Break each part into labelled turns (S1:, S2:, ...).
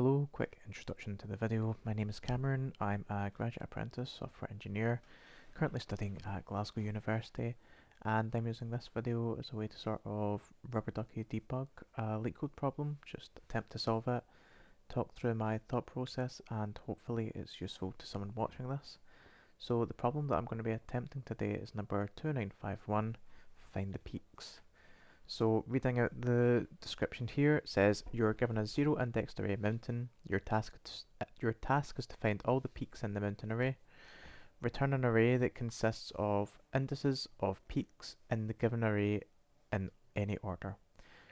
S1: Hello, quick introduction to the video. My name is Cameron. I'm a graduate apprentice software engineer, currently studying at Glasgow University, and I'm using this video as a way to sort of rubber ducky debug a LeetCode problem, just attempt to solve it, talk through my thought process, and hopefully it's useful to someone watching this. So the problem that I'm going to be attempting today is number 2951, find the peaks. So reading out the description here, it says you're given a zero-indexed array mountain. Your task is to find all the peaks in the mountain array. Return an array that consists of indices of peaks in the given array in any order.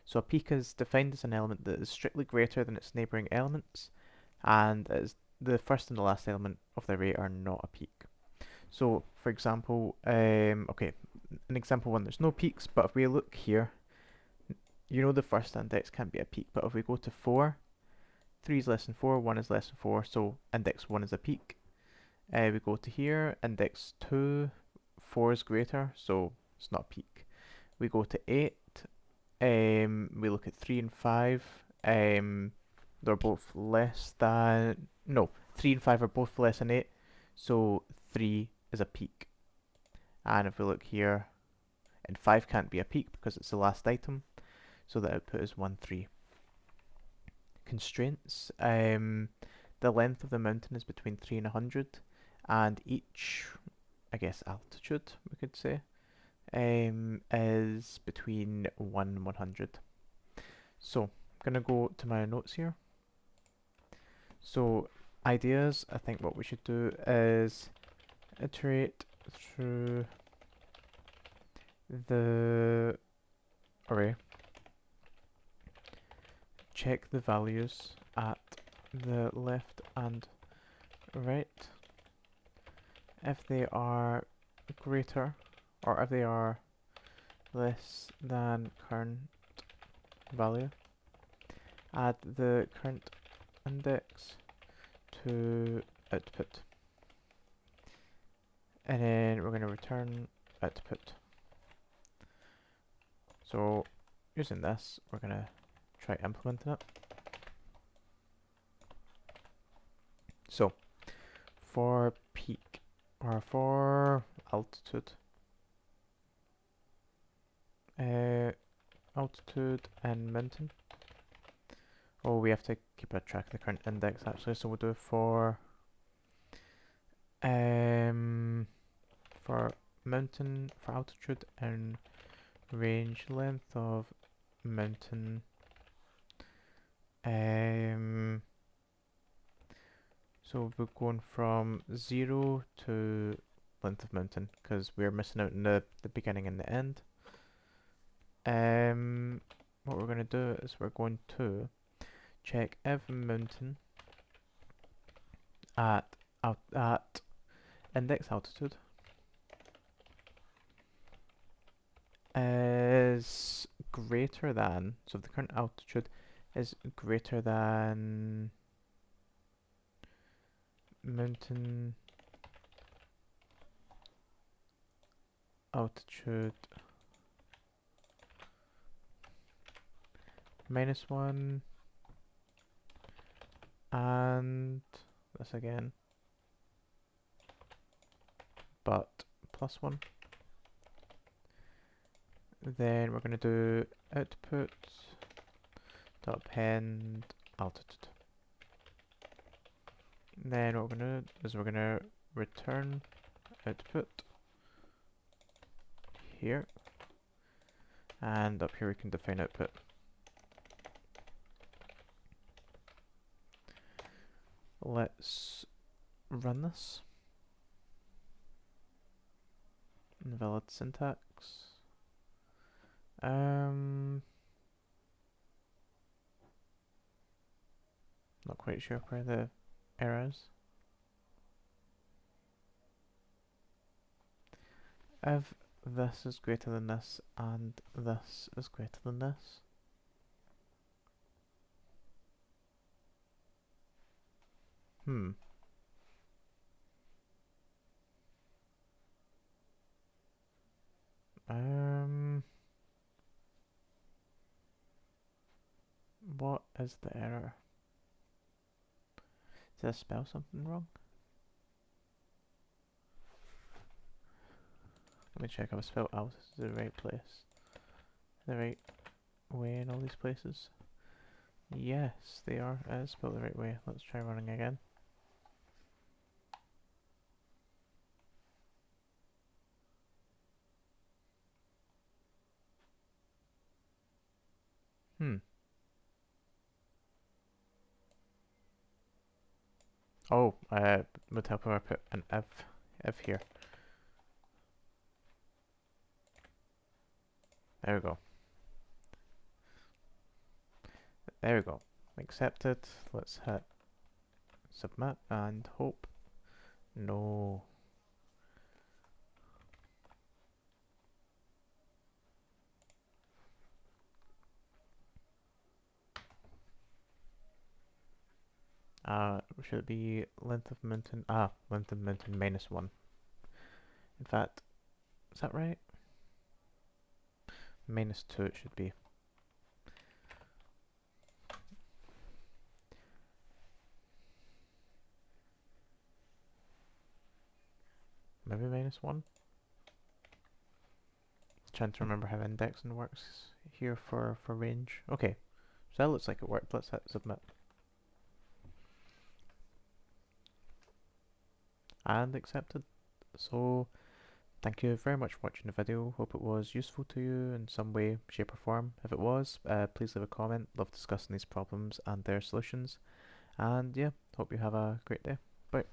S1: So a peak is defined as an element that is strictly greater than its neighbouring elements, and is the first and the last element of the array are not a peak. So for example, okay, in example 1 there's no peaks, but if we look here, you know the first index can't be a peak, but if we go to 4, 3 is less than 4, 1 is less than 4, so index 1 is a peak. We go to here, index 2, 4 is greater, so it's not a peak. We go to 8, we look at 3 and 5, they're both less than, no, 3 and 5 are both less than 8, so 3 is a peak. And if we look here, and 5 can't be a peak because it's the last item, so the output is 1, 3. Constraints. The length of the mountain is between 3 and 100, and each, I guess, altitude, we could say, is between 1 and 100. So, I'm going to go to my notes here. So, ideas, I think what we should do is iterate through the array, check the values at the left and right. If they are greater, or if they are less than current value, add the current index to output. And then we're going to return output. So using this, we're going to try implementing it. So for peak, or for altitude, altitude and mountain. Oh, we have to keep a track of the current index actually, so we'll do for mountain, for altitude and range length of mountain. So we're going from 0 to length of mountain because we're missing out in the beginning and the end. What we're going to do is we're going to check if mountain at index altitude is greater than, so if the current altitude is greater than mountain altitude -1, and this again, but +1. Then we're going to do output dot append altitude. Then what we're going to do is we're going to return output here, and up here we can define output. Let's run this. Invalid syntax. Not quite sure where the error is. If this is greater than this and this is greater than this, what is the error? Did I spell something wrong? Let me check if I spelled Altus the right place. The right way in all these places. Yes, they are. It is spelled the right way. Let's try running again. Hmm. Oh, would help if I put an if here. There we go. There we go. Accepted. Let's hit submit and hope. No. Should it be length of mountain? Length of mountain -1. In fact, is that right? -2 it should be. Maybe -1? Trying to remember how indexing works here for range. Okay, so that looks like it worked. Let's hit submit. And accepted. So, thank you very much for watching the video. Hope it was useful to you in some way, shape or form. If it was, please leave a comment. Love discussing these problems and their solutions. And yeah, hope you have a great day. Bye.